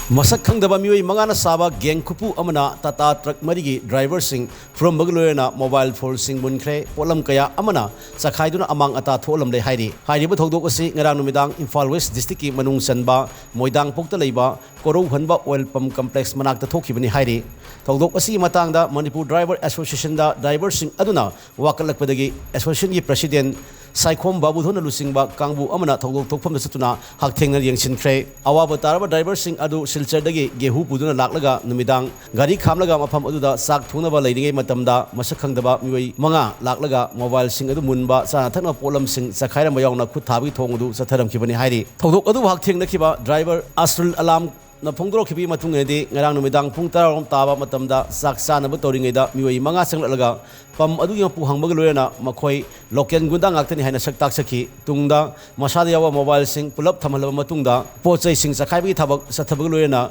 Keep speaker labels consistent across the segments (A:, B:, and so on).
A: मसक खंगदबा मियोई मंगाना साबा गैंग खुपु अमना टाटा ट्रक मरिगी ड्राइवर सिंह फ्रॉम बगलोयना मोबाइल फोन सिंह मुनख्रे पोलम कया अमना सखाइदुना अमांग अता थोलम ले हाइरी हाइरिबा थौदोक असि ngara नुमिदांग इम्फाल वेस्ट डिस्ट्रिक्ट की मनुंग सनबा मोइदांग पोक्ता लेबा कोरौ हनबा ऑयल पंप कॉम्प्लेक्स मनाक्ता थोखिबनि हाइरी थौदोक असि मतांगदा मणिपुर ड्राइवर एसोसिएशन दा ड्राइवर सिंह अदुना वाकलकपदगी एसोसिएशन की प्रेसिडेंट साइखोम बाबुधोना लुसिंगबा कांगबु अमना थौदोक थोकफम सतुना हाकथेंग यंगसिनख्रे अवाब तारबा ड्राइवर सिंह अदु सिलचरदगी गेहू पुदुना लाक्लगा नुमिदांग गाड़ी खामलगा मफम अदुदा साक थुनबा लेरिंगे मतमदा मसक खंगदबा मियोई मंगा लाक्लगा मोबाइल सिंह अदु मुनबा साना थकना पोलम सिंह सखाइरम यावना खुद थाबी थोंग अदु सथरमखिबनि हाइरी थौदोक अदु हाकथेंगनखिबा ड्राइवर असरुल अलाम न फोंदोरखिबी मतुंगेदि ngara नुमिदांग पुंग 10 ताबा मतमदा साक सानब तोरिंगेदा मियोई मंगा संगलगा पम अदुगी मपु हंगबग लोयना मखोई लोकल गुंदा ngakतनि हाइना सकताक सखी तुंगदा मसादा यावा मोबाइल सिंह पुलप थमहलबा मतुंगदा पोचै सिंह सखाइबगी थबक सथबग लोयना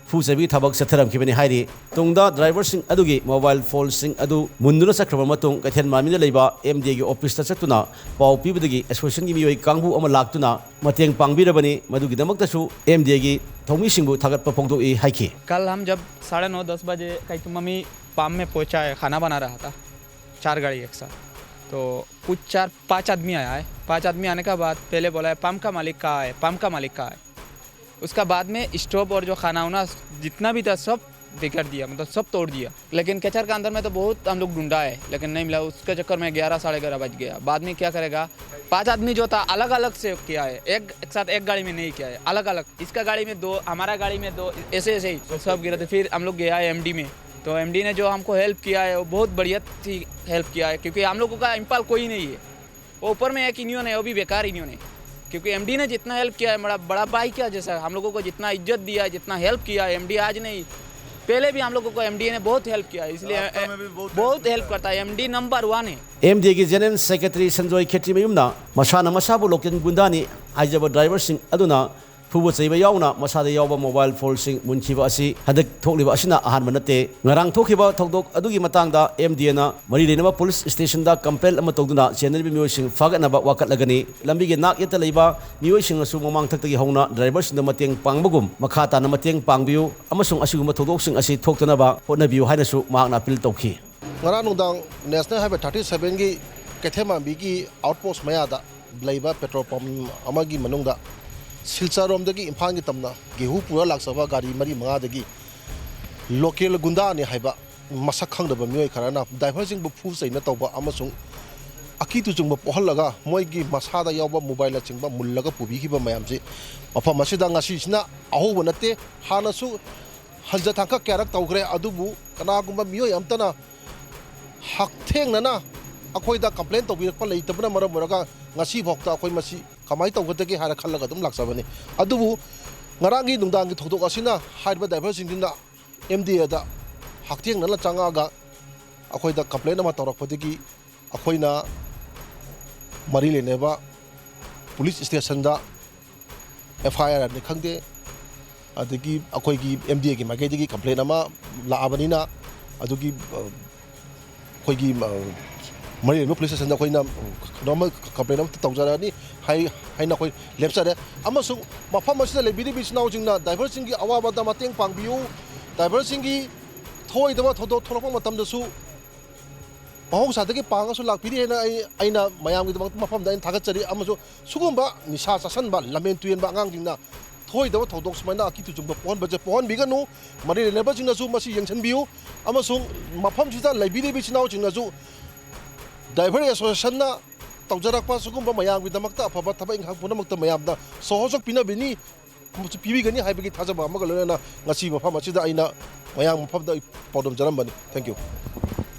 A: फुजबी थबक सथरमखिबनि हाइरी तुंगदा ड्राइवर सिंह अदुगी मोबाइल फोन सिंह अदु मुंदुना सख्रबा मतुंग कैथेन मामिना लेबा एमडी गी ऑफिस ता चतुना पाउ पीबदगी एसोसिएशन की मियोई कांगबु अमा लाक्तुना मतेंग पांगबीरबनी मदुगी दमकतसु एमडी गी थोमी सिंहबु थागत पफोंगदोई हाइकी।
B: कल हम जब 9:30-10 बजे कई मम्मी पाम में पहुंचा है, खाना बना रहा था 4 गाड़ी एक साथ, तो कुछ 4-5 आदमी आया है। 5 आदमी आने का बाद पहले बोला है पंप का मालिक कहाँ है, पंप का मालिक कहाँ है। उसका बाद में स्टोव और जो खाना वाना जितना भी था सब बिगाड़ दिया, मतलब सब तोड़ दिया। लेकिन कैचर का अंदर में तो बहुत हम लोग ढूंढा है लेकिन नहीं मिला। उसके चक्कर में 11-11:30 बज गया। बाद में क्या करेगा, 5 आदमी जो था अलग अलग से किया है, एक साथ एक गाड़ी में नहीं किया है, अलग अलग। इसका गाड़ी में 2, हमारा गाड़ी में 2, ऐसे ऐसे ही सब गिरा थे। फिर हम लोग गया है एमडी में, तो एमडी ने जो हमको हेल्प किया है वो बहुत बढ़िया थी हेल्प किया है, क्योंकि हम लोगों का इम्पाल कोई नहीं है। वो ऊपर में एक यूनियन है, वो भी बेकार यूनियन है, क्योंकि एमडी ने जितना हेल्प किया है, बड़ा भाई क्या जैसा हम लोगों को जितना इज्जत दिया है, जितना हेल्प किया है एमडी, आज नहीं पहले भी हम लोगों को एमडी ने बहुत हेल्प किया है, इसलिए बहुत हेल्प करता है। एमडी नंबर 1 है।
A: एमडी की जनरल सेक्रेटरी संजोय खेत्री मयुमना मसाना मसाबु लोकल गुंदानी हाइजब ड्राइवर सिंह अदुना फुबु चैबा यावना मसादा यावबा मोबाइल फोन सिंह मुनखिबा असि हदक थोकलिबा असिना अहान मनते ngarang थोखिबा थौदोक अदुगी मतंगदा एमडी ना मरी लेनबा पुलिस स्टेशन दा कंप्लेंट अमा तौदुना चेनल मियोय सिंह फागनबा वाकटलगनी लंबी गे नाक यत लेबा मियोय सिंह असु ममांग थक्तगी हौना ड्राइवर सिंह मतेंग पांगबगुम मखा ताना मतेंग पांगबियु अमसुंग असिगुम थौदोक सिंह असि थोक्तनबा होनबियु हाइनसु मांगना appeal तौखी।
C: ngara nungdang national highway 37 gi kethema bi gi outpost maya da leiba petrol pump amagi manungda silcha rom dagi imphang gi tamna gehu pura laksaba gari mari manga dagi local gunda ni haiba masak khangdaba mioi kharana driver jing bu phu saina tawba amasung aki tu jungba pohalaga moi gi masada yawba mobile chingba mullaga pubi khiba mayam si afa masida ngasi sina ahoba nate hana su halja thangka kyarak tawgre adubu kana gumba mioi amtana haktheng nana अखोइदा complain तौबिरक लेतबना मरम मरगा ngasi भक्ता अखोइ मसी कमाई तौगदगे हारा खल्लगा दम लाक्सबनी अदुबु ngaraंगी नुंदांगी थौदोक असिना हाइबा ड्राइवर सिंगिना एमडीए दा haktheng नला चंगागा अखोइदा कंप्लेन अमा तौरकपदगी अखोइना मरी लेनेबा पुलिस स्टेशन दा एफआईआर ने खंगदे अदगी अखोइगी एमडीए की मागेदगी कंप्लेन अमा लाबनिना अदुगी अखोइगी मरी पुलिस स्टेशन अखोइना नॉर्मल कंप्लेन तौजरानी हाइना अखोइ लेपसरे अमसुंग मफम असिदा लेबिदि बिसनाव जिंगना ड्राइवर सिंगी अवाबदा मतेंग पांगबियु ड्राइवर सिंगी थोइदबा थोदो थोरप मतमदसु महौसादगी पांगसु लाकपिदि हेना आइना मयामगी दमक मफम दाइन थागतचरी अमसु सुगुंबा निशा चासनबा लमेन तुयनबा अंगांग जिंगना थोइदबा थोदोक समाइना अकितु जुंबा पोहन बजे पोहन बिगनु मरी लेनेबा जिंगनासु मसी यंगसनबियु अमसुंग मफम सिदा लेबिदि बिसनाव जिंगनासु ड्राइवर एसोसिएशन ना तौजरकपा सुगुंबा मयामगिदमक्ता अफबा थबा इंखां पुनमक्ता मयामदा सहयोग पिनबिनी पीबीगनी हाइबगी थाजबा अमगा लोना ngasi मफम असिदा आइना मयाम मफमदा पौदम जरमबनी। Thank you.